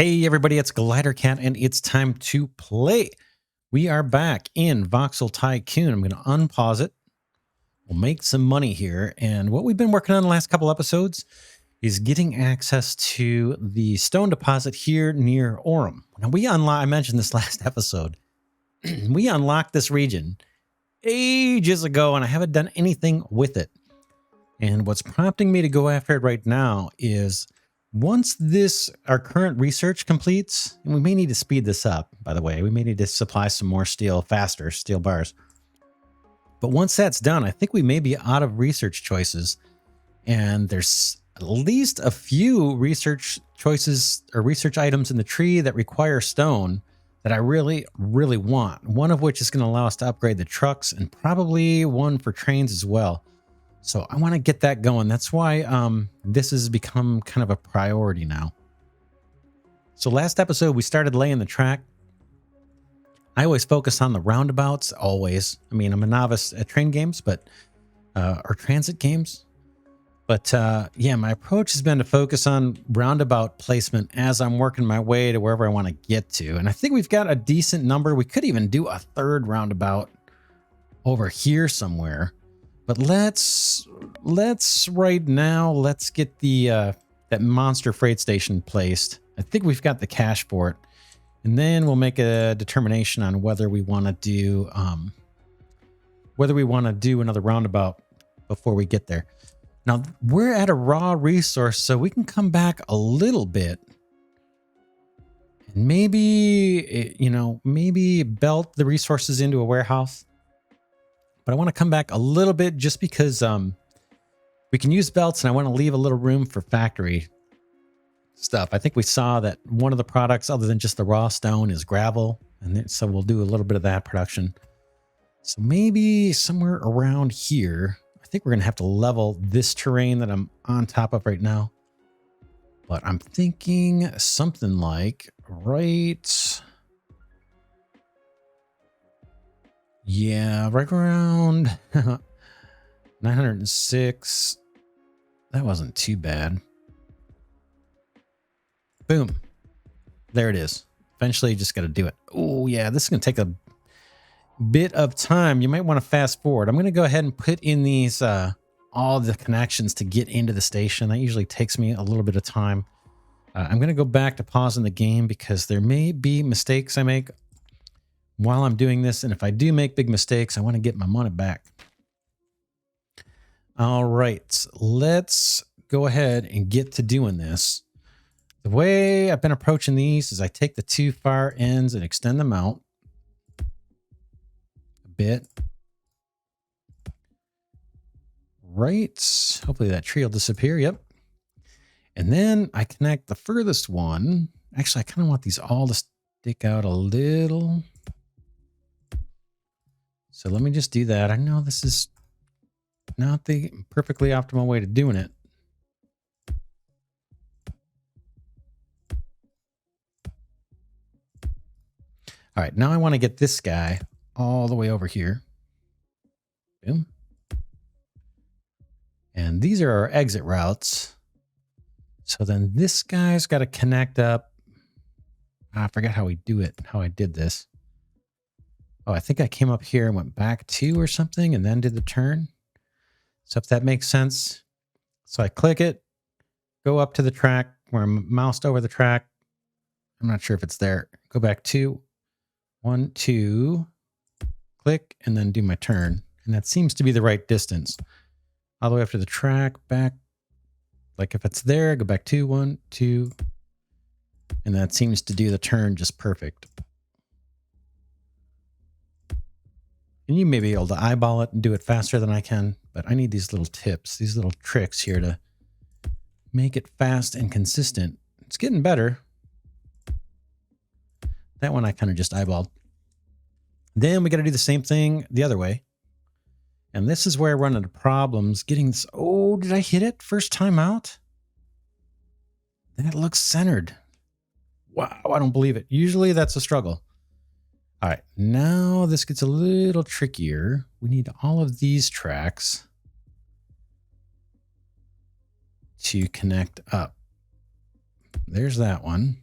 Hey everybody, it's Glidercat and it's time to play. We are back in Voxel Tycoon. I'm going to unpause it. We'll make some money here. And what we've been working on the last couple episodes is getting access to the stone deposit here near Orem. Now I mentioned this last episode. We unlocked this region ages ago and I haven't done anything with it. And what's prompting me to go after it right now is once our current research completes, and we may need to speed this up, by the way, we may need to supply some more steel faster, steel bars. But once that's done, I think we may be out of research choices. And there's at least a few research choices or research items in the tree that require stone that I really, really want. One of which is going to allow us to upgrade the trucks and probably one for trains as well. So I want to get that going. That's why this has become kind of a priority now. So last episode, we started laying the track. I always focus on the roundabouts, always. I mean, I'm a novice at train games, but or transit games. But yeah, my approach has been to focus on roundabout placement as I'm working my way to wherever I want to get to. And I think we've got a decent number. We could even do a third roundabout over here somewhere. But let's right now, let's get the that monster freight station placed. I think we've got the cash for it. And then we'll make a determination on whether we want to do another roundabout before we get there. Now, we're at a raw resource, so we can come back a little bit. And maybe, maybe belt the resources into a warehouse. But I want to come back a little bit just because we can use belts and I want to leave a little room for factory stuff. I think we saw that one of the products other than just the raw stone is gravel. And so we'll do a little bit of that production. So maybe somewhere around here, I think we're going to have to level this terrain that I'm on top of right now. But I'm thinking something like right... Yeah, right around 906. That wasn't too bad. Boom. There it is. Eventually, you just got to do it. Oh, yeah, this is going to take a bit of time. You might want to fast forward. I'm going to go ahead and put in these all the connections to get into the station. That usually takes me a little bit of time. I'm going to go back to pausing the game because there may be mistakes I make while I'm doing this, and if I do make big mistakes, I want to get my money back. All right, let's go ahead and get to doing this. The way I've been approaching these is I take the two far ends and extend them out a bit. Right, hopefully that tree will disappear, yep. And then I connect the furthest one. Actually, I kind of want these all to stick out a little. So let me just do that. I know this is not the perfectly optimal way to doing it. All right, now I want to get this guy all the way over here. Boom. And these are our exit routes. So then this guy's got to connect up. I forgot how we do it, how I did this. Oh, I think I came up here and went back 2 or something and then did the turn. So if that makes sense. So I click it, go up to the track where I'm moused over the track. I'm not sure if it's there. Go back 2, 1, 2, click, and then do my turn. And that seems to be the right distance. All the way up to the track, back. Like if it's there, go back 2, 1, 2. And that seems to do the turn just perfect. And you may be able to eyeball it and do it faster than I can, but I need these little tips, these little tricks here to make it fast and consistent. It's getting better. That one I kind of just eyeballed. Then we got to do the same thing the other way. And this is where I run into problems getting this. Oh, did I hit it first time out? That looks centered. Wow, I don't believe it. Usually that's a struggle. All right, now this gets a little trickier. We need all of these tracks to connect up. There's that one.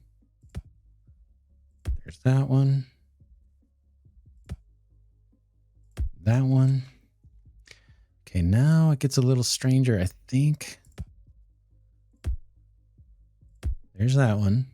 There's that one. That one. Okay, now it gets a little stranger, I think. There's that one.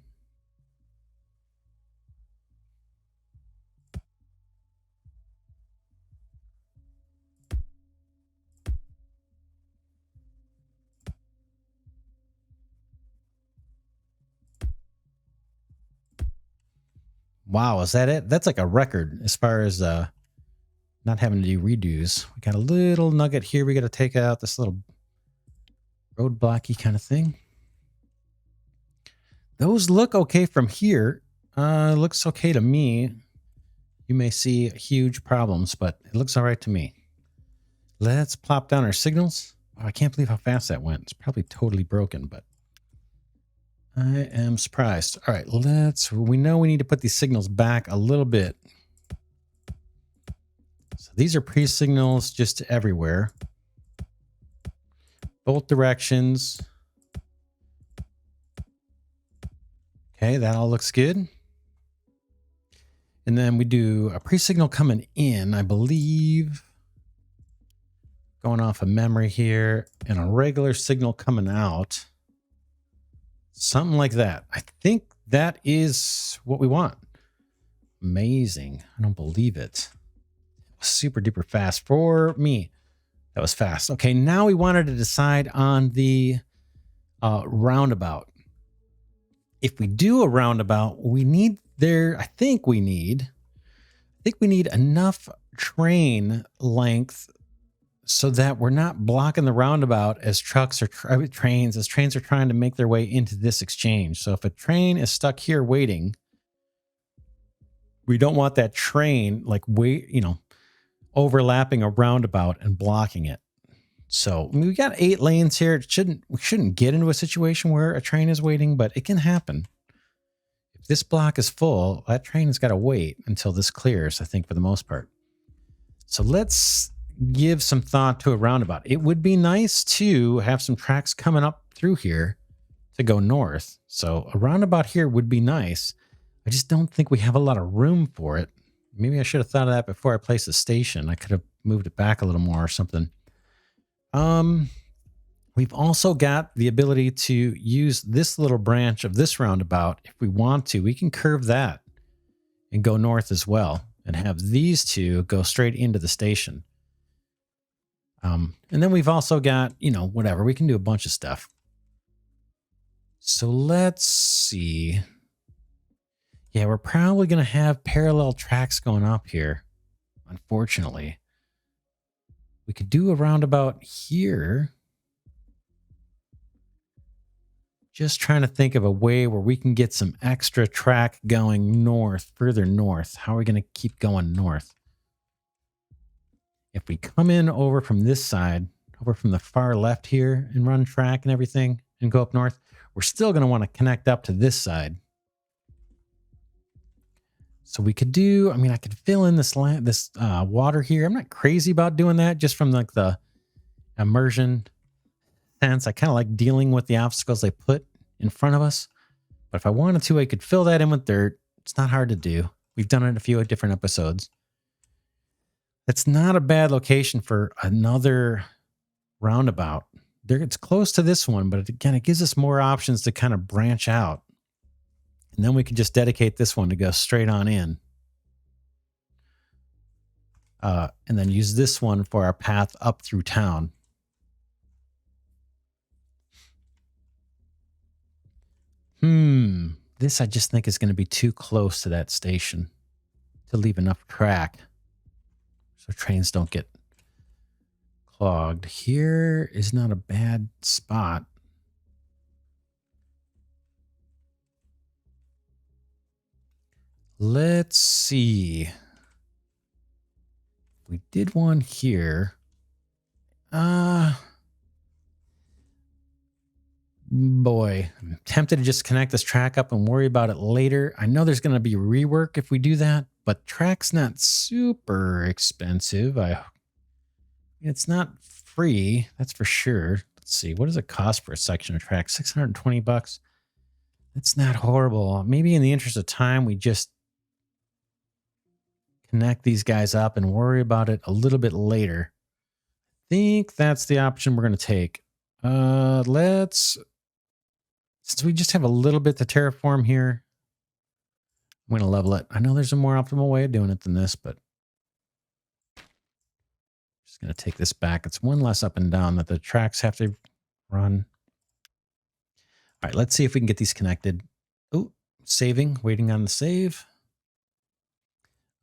Wow, is that it? That's like a record as far as not having to do redos. We got a little nugget here we got to take out, this little roadblocky kind of thing. Those look okay from here. Looks okay to me. You may see huge problems, but it looks all right to me. Let's plop down our signals. Oh, I can't believe how fast that went. It's probably totally broken, but I am surprised. All right, we know we need to put these signals back a little bit. So these are pre-signals just everywhere. Both directions. Okay, that all looks good. And then we do a pre-signal coming in, I believe. Going off of memory here, and a regular signal coming out. Something like that. I think that is what we want. Amazing. I don't believe it. Super duper fast for me. That was fast. Okay, now we wanted to decide on the roundabout. If we do a roundabout, I think we need enough train length so that we're not blocking the roundabout as trains are trying to make their way into this exchange. So if a train is stuck here waiting, we don't want that train overlapping a roundabout and blocking it. So we got 8 lanes here. We shouldn't get into a situation where a train is waiting, but it can happen. If this block is full, that train has got to wait until this clears, I think, for the most part. So let's give some thought to a roundabout. It would be nice to have some tracks coming up through here to go north. So a roundabout here would be nice. I just don't think we have a lot of room for it. Maybe I should have thought of that before I placed the station. I could have moved it back a little more or something. We've also got the ability to use this little branch of this roundabout. If we want to, we can curve that and go north as well and have these two go straight into the station. And then we've also got, whatever. We can do a bunch of stuff. So let's see. Yeah, we're probably going to have parallel tracks going up here, unfortunately. We could do a roundabout here. Just trying to think of a way where we can get some extra track going north, further north. How are we going to keep going north? If we come in over from this side, over from the far left here and run track and everything and go up north, we're still going to want to connect up to this side. So we could do, I could fill in this water here. I'm not crazy about doing that just from like the immersion sense. I kind of like dealing with the obstacles they put in front of us. But if I wanted to, I could fill that in with dirt. It's not hard to do. We've done it in a few different episodes. It's not a bad location for another roundabout. It's close to this one, but again, it gives us more options to kind of branch out. And then we could just dedicate this one to go straight on in. And then use this one for our path up through town. This I just think is going to be too close to that station to leave enough track so trains don't get clogged. Here is not a bad spot. Let's see. We did one here. Boy, I'm tempted to just connect this track up and worry about it later. I know there's going to be rework if we do that, but track's not super expensive. It's not free, that's for sure. Let's see, what does it cost for a section of track? $620. That's not horrible. Maybe in the interest of time, we just connect these guys up and worry about it a little bit later. I think that's the option we're going to take. Since we just have a little bit to terraform here, I'm going to level it. I know there's a more optimal way of doing it than this, but just going to take this back. It's one less up and down that the tracks have to run. All right, let's see if we can get these connected. Oh, saving, waiting on the save.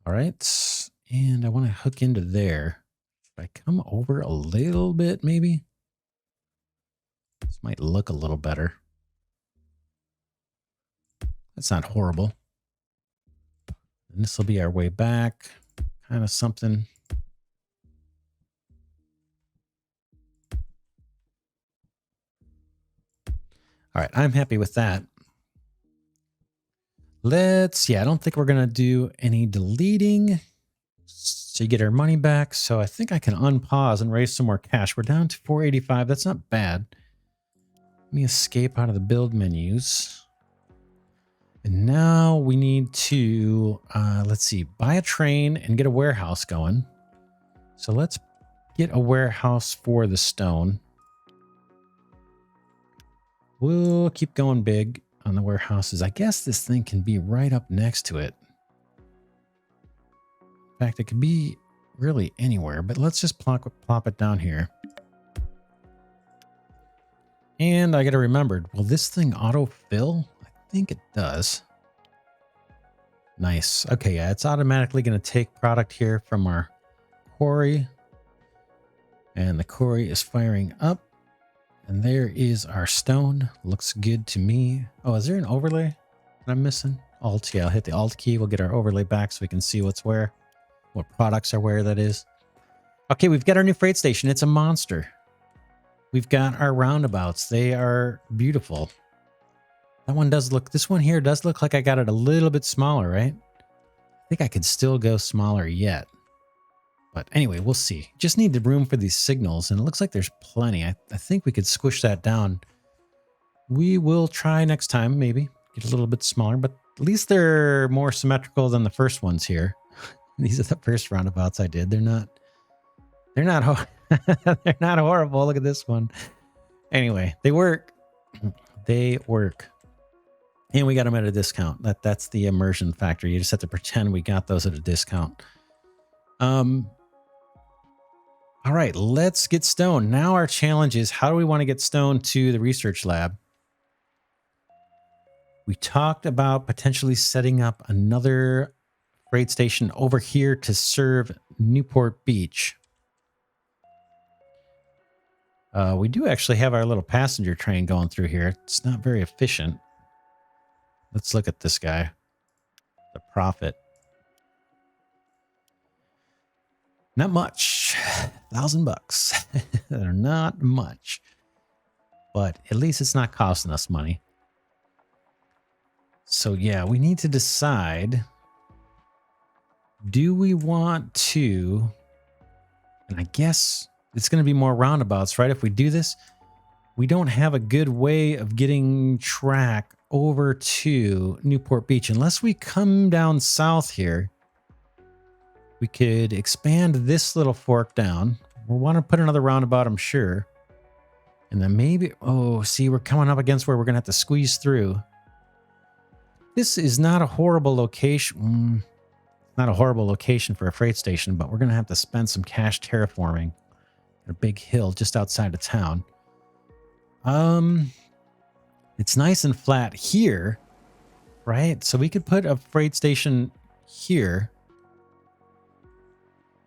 All right, and I want to hook into there. If I come over a little bit, maybe. This might look a little better. That's not horrible. And this will be our way back. Kind of something. All right, I'm happy with that. I don't think we're going to do any deleting to get our money back. So I think I can unpause and raise some more cash. We're down to 485. That's not bad. Let me escape out of the build menus. And now we need to, let's see, buy a train and get a warehouse going. So let's get a warehouse for the stone. We'll keep going big on the warehouses. I guess this thing can be right up next to it. In fact, it could be really anywhere, but let's just plop it down here. And I got to remember, will this thing autofill? I think it does. Nice. Okay, yeah, it's automatically going to take product here from our quarry. And the quarry is firing up. And there is our stone. Looks good to me. Oh, is there an overlay that I'm missing? Alt, yeah, I'll hit the Alt key. We'll get our overlay back so we can see what's where. What products are where, that is. Okay, we've got our new freight station. It's a monster. We've got our roundabouts. They are beautiful. That one does look, this one here does look like I got it a little bit smaller, right? I think I could still go smaller yet. But anyway, we'll see. Just need the room for these signals, and it looks like there's plenty. I think we could squish that down. We will try next time, maybe. Get a little bit smaller, but at least they're more symmetrical than the first ones here. These are the first roundabouts I did. They're not they're not horrible. Look at this one. Anyway, they work. They work. And we got them at a discount. That's the immersion factor. You just have to pretend we got those at a discount. All right, let's get stone. Now our challenge is, how do we want to get stone to the research lab? We talked about potentially setting up another freight station over here to serve Newport Beach. We do actually have our little passenger train going through here. It's not very efficient. Let's look at this guy. The profit. Not much. $1,000. They're not much. But at least it's not costing us money. So yeah, we need to decide. Do we want to... And I guess it's going to be more roundabouts, right? If we do this, we don't have a good way of getting track over to Newport Beach. Unless we come down south here, we could expand this little fork down. We'll want to put another roundabout, I'm sure. And then maybe, oh, see, we're coming up against where we're going to have to squeeze through. This is not a horrible location. Not a horrible location for a freight station, but we're going to have to spend some cash terraforming a big hill just outside of town. It's nice and flat here, right? So we could put a freight station here.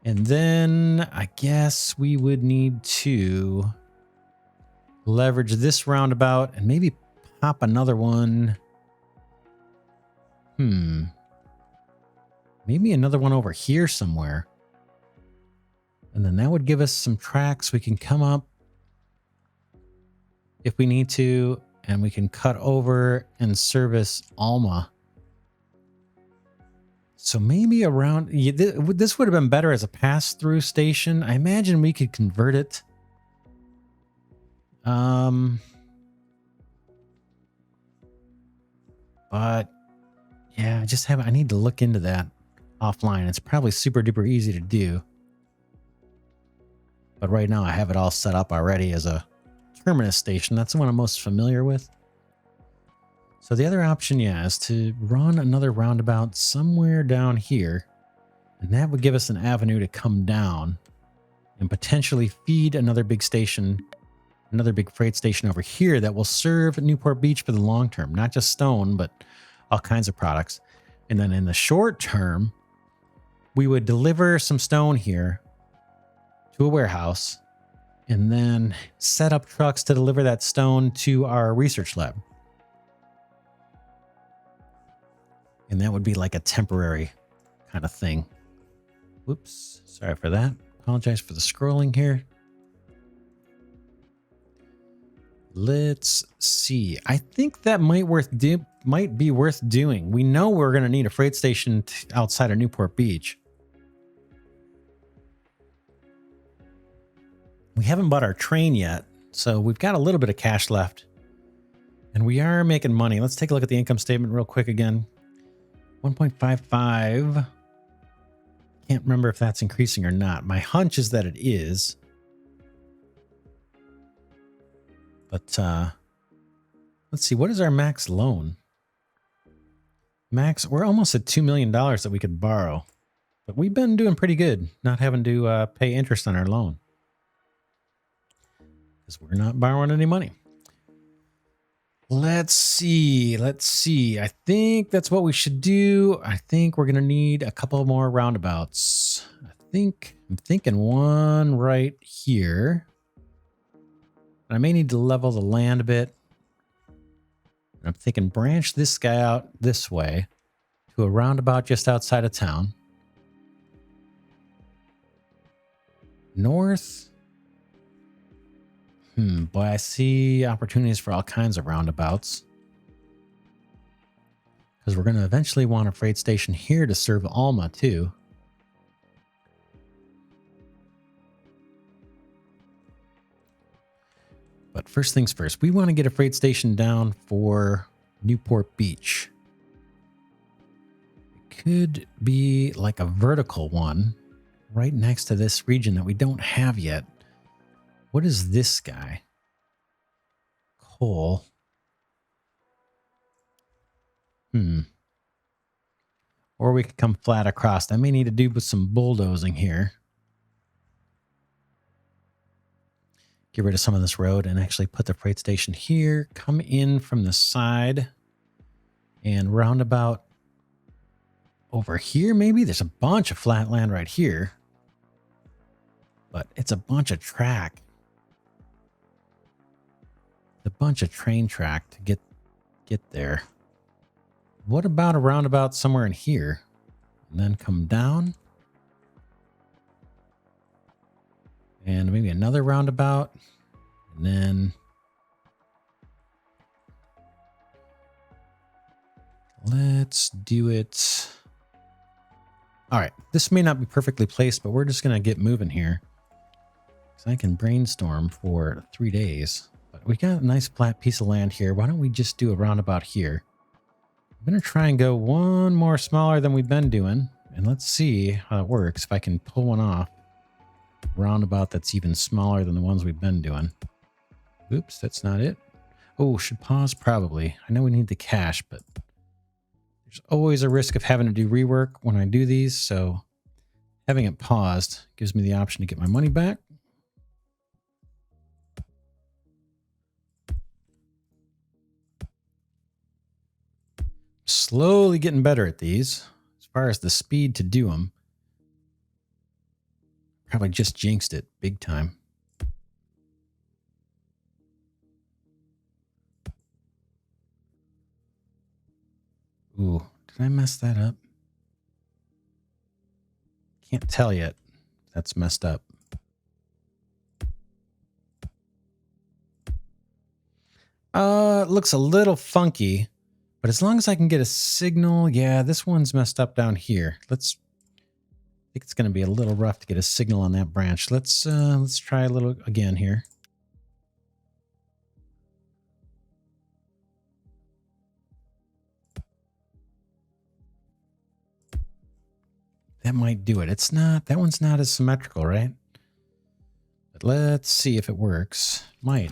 And then I guess we would need to leverage this roundabout and maybe pop another one. Maybe another one over here somewhere. And then that would give us some tracks. We can come up if we need to, and we can cut over and service Alma. So maybe around, this would have been better as a pass-through station. I imagine we could convert it. But yeah, I need to look into that. offline. It's probably super duper easy to do. But right now I have it all set up already as a terminus station. That's the one I'm most familiar with. So the other option, yeah, is to run another roundabout somewhere down here. And that would give us an avenue to come down and potentially feed another big station, another big freight station over here that will serve Newport Beach for the long term. Not just stone, but all kinds of products. And then in the short term, we would deliver some stone here to a warehouse and then set up trucks to deliver that stone to our research lab. And that would be like a temporary kind of thing. Whoops, sorry for that. Apologize for the scrolling here. Let's see. I think that might be worth doing. We know we're going to need a freight station outside of Newport Beach. We haven't bought our train yet, so we've got a little bit of cash left. And we are making money. Let's take a look at the income statement real quick again. 1.55. Can't remember if that's increasing or not. My hunch is that it is. But let's see. What is our max loan? Max, we're almost at $2 million that we could borrow. But we've been doing pretty good, not having to pay interest on our loan. Because we're not borrowing any money. Let's see. I think that's what we should do. I think we're going to need a couple more roundabouts. I'm thinking one right here. I may need to level the land a bit. I'm thinking branch this guy out this way to a roundabout just outside of town. North. Boy, I see opportunities for all kinds of roundabouts. Because we're going to eventually want a freight station here to serve Alma, too. But first things first, we want to get a freight station down for Newport Beach. It could be like a vertical one right next to this region that we don't have yet. What is this guy? Coal. Or we could come flat across. I may need to do with some bulldozing here. Get rid of some of this road and actually put the freight station here. Come in from the side and roundabout over here maybe. There's a bunch of flat land right here. But it's a bunch of track. A bunch of train track to get there. What about a roundabout somewhere in here? And then come down. And maybe another roundabout. And then let's do it. All right. This may not be perfectly placed, but we're just going to get moving here. Because I can brainstorm for 3 days. But we got a nice flat piece of land here. Why don't we just do a roundabout here? I'm going to try and go one more smaller than we've been doing. And let's see how it works. If I can pull one off. Roundabout that's even smaller than the ones we've been doing. Oops, that's not it. Oh, should pause probably. I know we need the cash, but there's always a risk of having to do rework when I do these. So having it paused gives me the option to get my money back. Slowly getting better at these as far as the speed to do them. Probably just jinxed it big time. Ooh, did I mess that up? Can't tell yet. That's messed up. It looks a little funky, but as long as I can get a signal, yeah, this one's messed up down here. I think it's going to be a little rough to get a signal on that branch. Let's try a little again here. That might do it. It's not, that one's not as symmetrical, right? But let's see if it works. Might.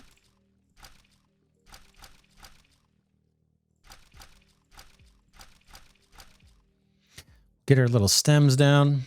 Get our little stems down.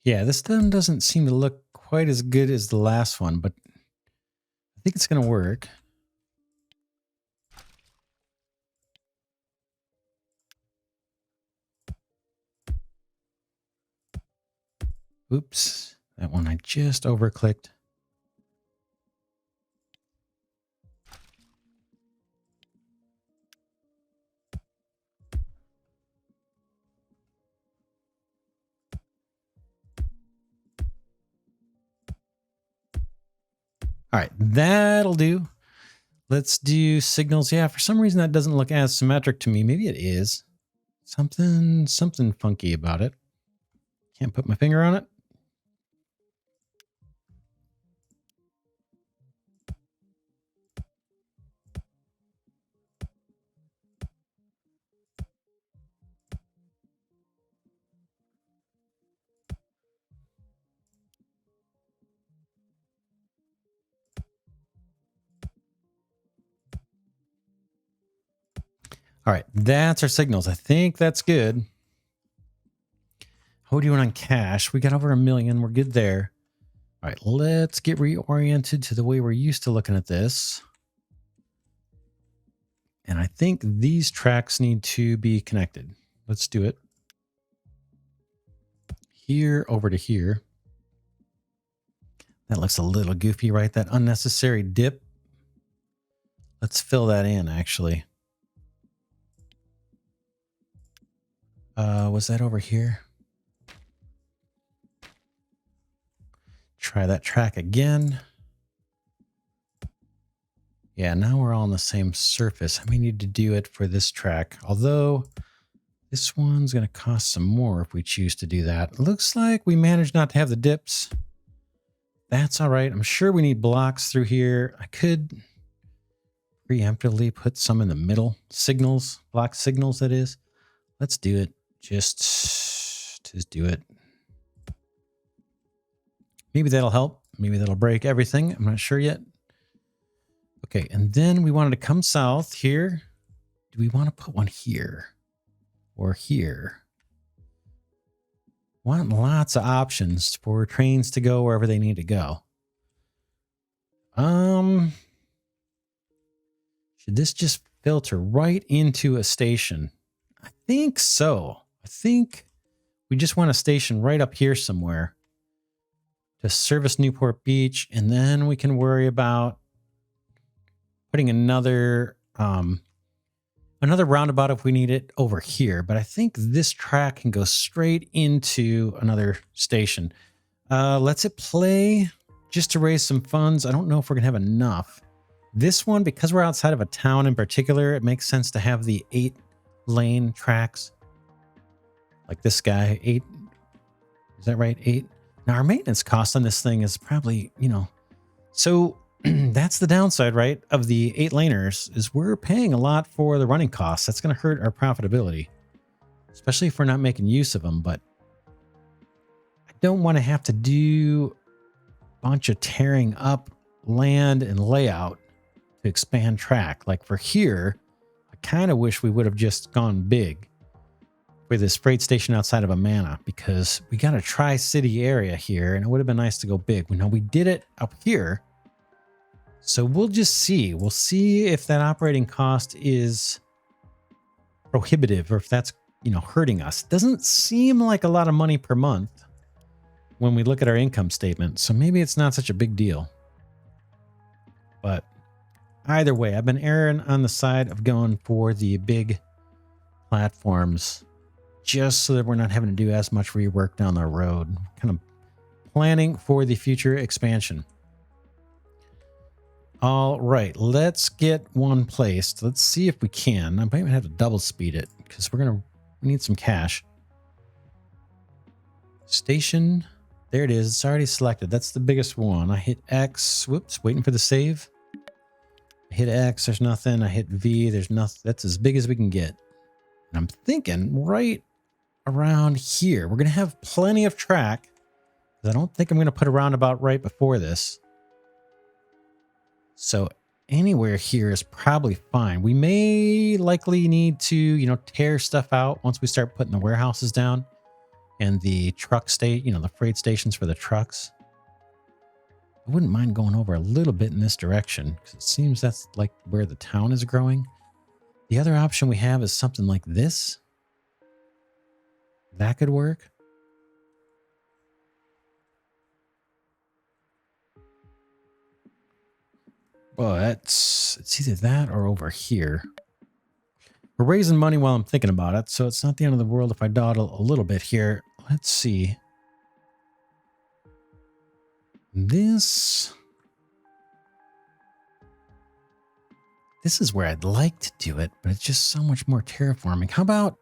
Yeah, this one doesn't seem to look quite as good as the last one, but I think it's going to work. Oops, that one I just overclicked. All right, that'll do. Let's do signals. Yeah, for some reason that doesn't look as symmetric to me. Maybe it is. Something funky about it. Can't put my finger on it. All right, that's our signals. I think that's good. How are we doing on cash? We got over 1 million. We're good there. All right, let's get reoriented to the way we're used to looking at this. And I think these tracks need to be connected. Let's do it. Here over to here. That looks a little goofy, right? That unnecessary dip. Let's fill that in, actually. Was that over here? Try that track again. Yeah, now we're all on the same surface. I may need to do it for this track, although this one's going to cost some more if we choose to do that. It looks like we managed not to have the dips. That's all right. I'm sure we need blocks through here. I could preemptively put some in the middle. Signals, block signals, that is. Let's do it. Just do it. Maybe that'll help. Maybe that'll break everything. I'm not sure yet. Okay, and then we wanted to come south here. Do we want to put one here or here? Want lots of options for trains to go wherever they need to go. Should this just filter right into a station? I think so. I think we just want a station right up here somewhere to service Newport Beach, and then we can worry about putting another roundabout if we need it over here. But I think this track can go straight into another station. Let's it play just to raise some funds. I don't know if we're gonna have enough. This one, because we're outside of a town in particular, it makes sense to have the 8-lane tracks. Like this guy, 8. Is that right? 8. Now our maintenance cost on this thing is probably, so that's the downside, right? Of the 8-laners is we're paying a lot for the running costs. That's going to hurt our profitability, especially if we're not making use of them. But I don't want to have to do a bunch of tearing up land and layout to expand track. Like for here, I kind of wish we would have just gone big for this freight station outside of Amana, because we got a tri-city area here and it would have been nice to go big. Now we did it up here. So we'll just see. We'll see if that operating cost is prohibitive or if that's, hurting us. Doesn't seem like a lot of money per month when we look at our income statement. So maybe it's not such a big deal. But Either way, I've been erring on the side of going for the big platforms just so that we're not having to do as much rework down the road. Kind of planning for the future expansion. All right, let's get one placed. Let's see if we can. I might even have to double speed it because we need some cash. Station. There it is. It's already selected. That's the biggest one. I hit X. Whoops, waiting for the save. I hit X. There's nothing. I hit V. There's nothing. That's as big as we can get. And I'm thinking right around here. We're going to have plenty of track. I don't think I'm going to put a roundabout right before this. So anywhere here is probably fine. We may likely need to, tear stuff out once we start putting the warehouses down and the truck state, the freight stations for the trucks. I wouldn't mind going over a little bit in this direction because it seems that's like where the town is growing. The other option we have is something like this. That could work. But it's either that or over here. We're raising money while I'm thinking about it, so it's not the end of the world if I dawdle a little bit here. Let's see. This is where I'd like to do it, but it's just so much more terraforming. How about,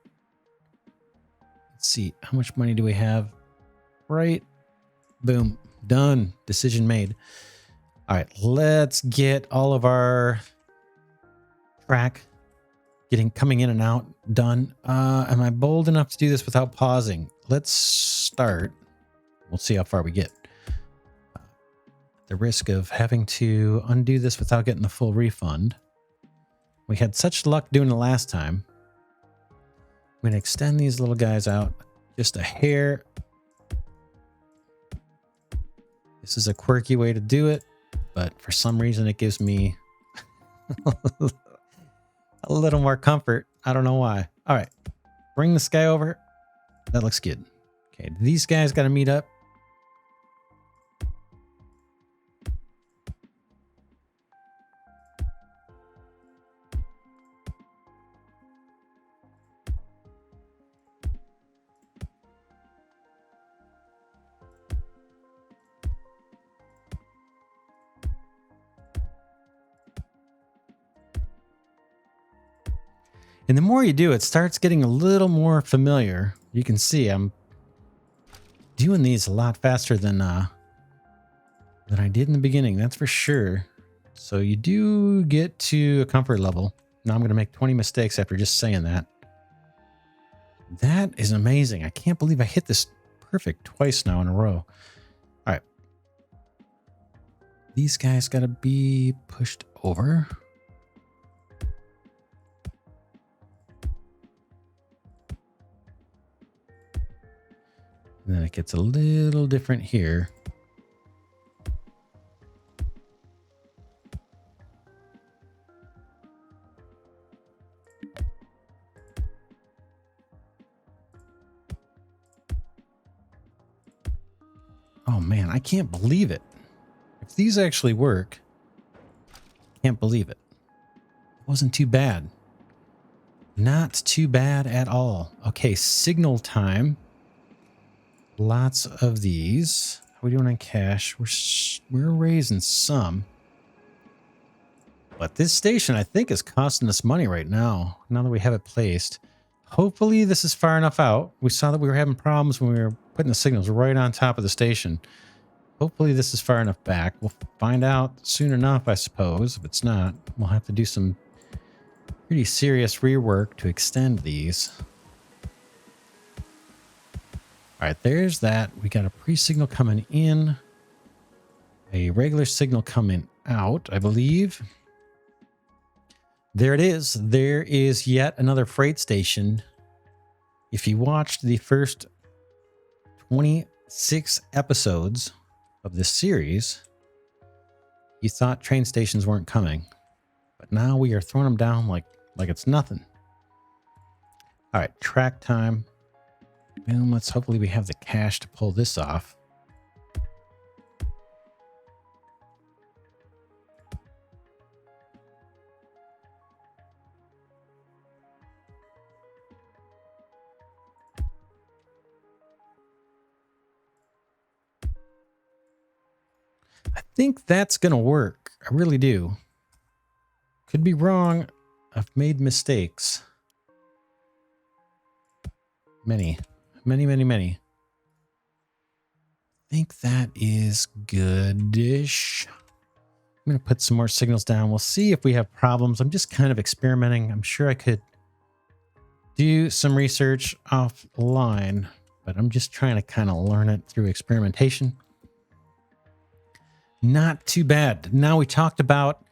let's see, how much money do we have? Right. Boom. Done. Decision made. All right, let's get all of our track coming in and out done. Am I bold enough to do this without pausing? Let's start. We'll see how far we get. The risk of having to undo this without getting the full refund. We had such luck doing it last time. I'm going to extend these little guys out just a hair. This is a quirky way to do it, but for some reason it gives me a little more comfort. I don't know why. All right, bring this guy over. That looks good. Okay, these guys got to meet up. And the more you do, it starts getting a little more familiar. You can see I'm doing these a lot faster than I did in the beginning. That's for sure. So you do get to a comfort level. Now I'm going to make 20 mistakes after just saying that. That is amazing. I can't believe I hit this perfect twice now in a row. All right. These guys got to be pushed over. And then it gets a little different here. Oh man, I can't believe it. If these actually work, I can't believe it. It wasn't too bad. Not too bad at all. Okay, signal time. Lots of these. How are we doing on cash? We're raising some. But this station, I think, is costing us money right now. Now that we have it placed. Hopefully this is far enough out. We saw that we were having problems when we were putting the signals right on top of the station. Hopefully this is far enough back. We'll find out soon enough, I suppose. If it's not, we'll have to do some pretty serious rework to extend these. All right, there's that. We got a pre-signal coming in. A regular signal coming out, I believe. There it is. There is yet another freight station. If you watched the first 26 episodes of this series, you thought train stations weren't coming. But now we are throwing them down like it's nothing. All right, track time. Boom, let's hopefully we have the cash to pull this off. think that's going to work. I really do. Could be wrong. I've made mistakes. Many. I think that is goodish. I'm going to put some more signals down. We'll see if we have problems. I'm just kind of experimenting. I'm sure I could do some research offline, but I'm just trying to kind of learn it through experimentation. Not too bad. Now we talked about,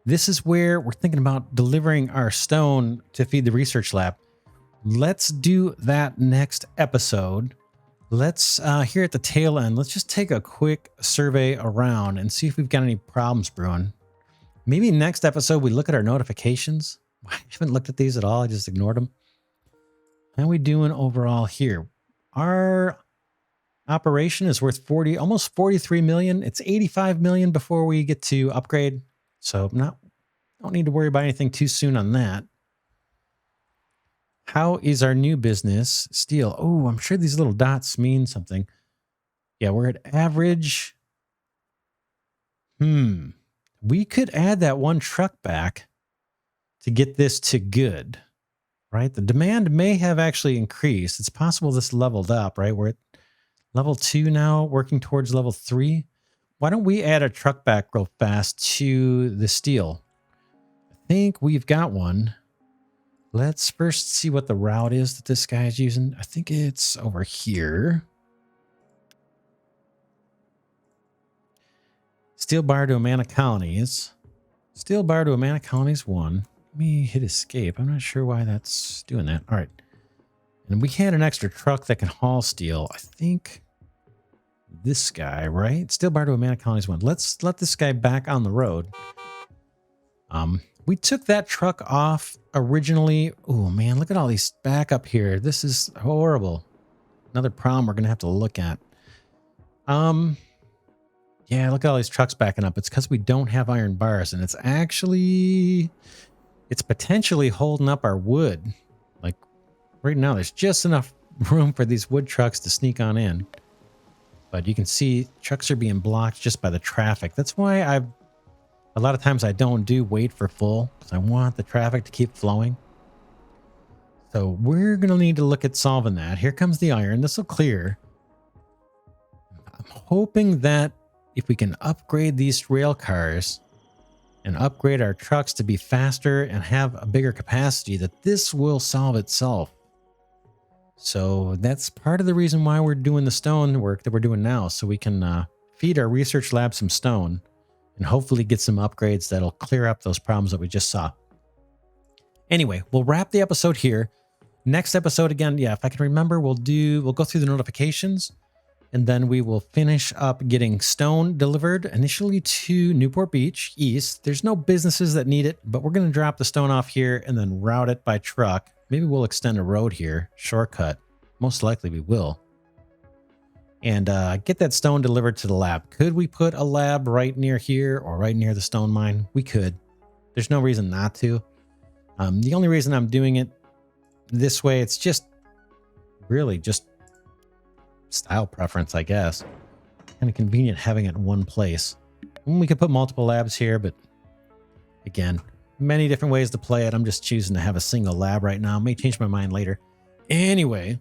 this is where we're thinking about delivering our stone to feed the research lab. Let's do that next episode. Let's, here at the tail end, let's just take a quick survey around and see if we've got any problems brewing. Maybe next episode we look at our notifications. I haven't looked at these at all. I just ignored them. How are we doing overall here? Our operation is worth almost 43 million. It's 85 million before we get to upgrade. So don't need to worry about anything too soon on that. How is our new business? Steel. Oh, I'm sure these little dots mean something. Yeah, we're at average. We could add that one truck back to get this to good, right? The demand may have actually increased. It's possible this leveled up, right? We're at level 2 now, working towards level 3. Why don't we add a truck back real fast to the steel? I think we've got one. Let's first see what the route is that this guy is using. I think it's over here. Steel bar to Amana Colonies. Steel bar to Amana Colonies 1. Let me hit escape. I'm not sure why that's doing that. All right. And we had an extra truck that can haul steel. I think this guy, right? Steel bar to Amana Colonies 1. Let's let this guy back on the road. We took that truck off originally. Oh man, look at all these back up here. This is horrible. Another problem we're going to have to look at. Yeah, look at all these trucks backing up. It's because we don't have iron bars, and it's potentially holding up our wood. Like right now, there's just enough room for these wood trucks to sneak on in. But you can see trucks are being blocked just by the traffic. That's why a lot of times I don't do wait for full, because I want the traffic to keep flowing. So we're going to need to look at solving that. Here comes the iron. This will clear. I'm hoping that if we can upgrade these rail cars and upgrade our trucks to be faster and have a bigger capacity, that this will solve itself. So that's part of the reason why we're doing the stone work that we're doing now, so we can feed our research lab some stone and hopefully get some upgrades that'll clear up those problems that we just saw. Anyway, we'll wrap the episode here. Next episode, again, yeah, if I can remember, we'll go through the notifications, and then we will finish up getting stone delivered initially to Newport Beach East. There's no businesses that need it, but we're going to drop the stone off here and then route it by truck. Maybe we'll extend a road here, shortcut. Most likely we will. And get that stone delivered to the lab. Could we put a lab right near here or right near the stone mine? We could. There's no reason not to. The only reason I'm doing it this way, it's just really just style preference, I guess. Kind of convenient having it in one place. We could put multiple labs here, but again, many different ways to play it. I'm just choosing to have a single lab right now. May change my mind later. Anyway,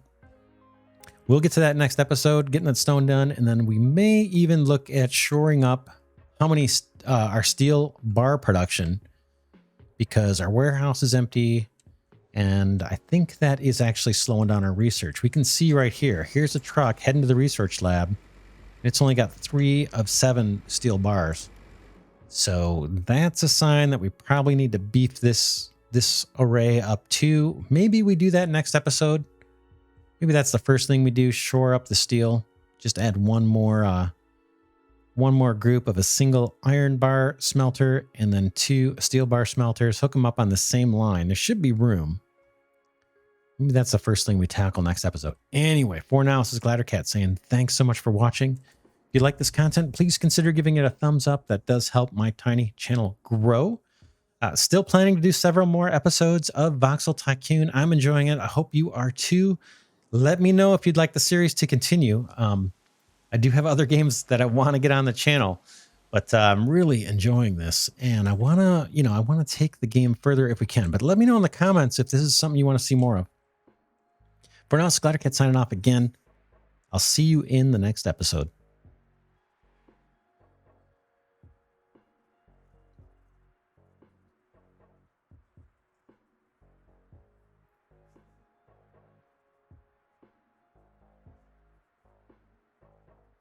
we'll get to that next episode, getting that stone done, and then we may even look at shoring up how many our steel bar production, because our warehouse is empty, and I think that is actually slowing down our research. We can see right here. Here's a truck heading to the research lab. It's only got 3 of 7 steel bars. So that's a sign that we probably need to beef this array up too. Maybe we do that next episode. Maybe that's the first thing we do, shore up the steel. Just add one more group of a single iron bar smelter and then 2 steel bar smelters. Hook them up on the same line. There should be room. Maybe that's the first thing we tackle next episode. Anyway, for now, this is Glidercat saying thanks so much for watching. If you like this content, please consider giving it a thumbs up. That does help my tiny channel grow. Still planning to do several more episodes of Voxel Tycoon. I'm enjoying it. I hope you are too. Let me know if you'd like the series to continue. I do have other games that I want to get on the channel, But I'm really enjoying this, and I want to, I want to take the game further if we can. But let me know in the comments if this is something you want to see more of. For now, Glidercat signing off again. I'll see you in the next episode.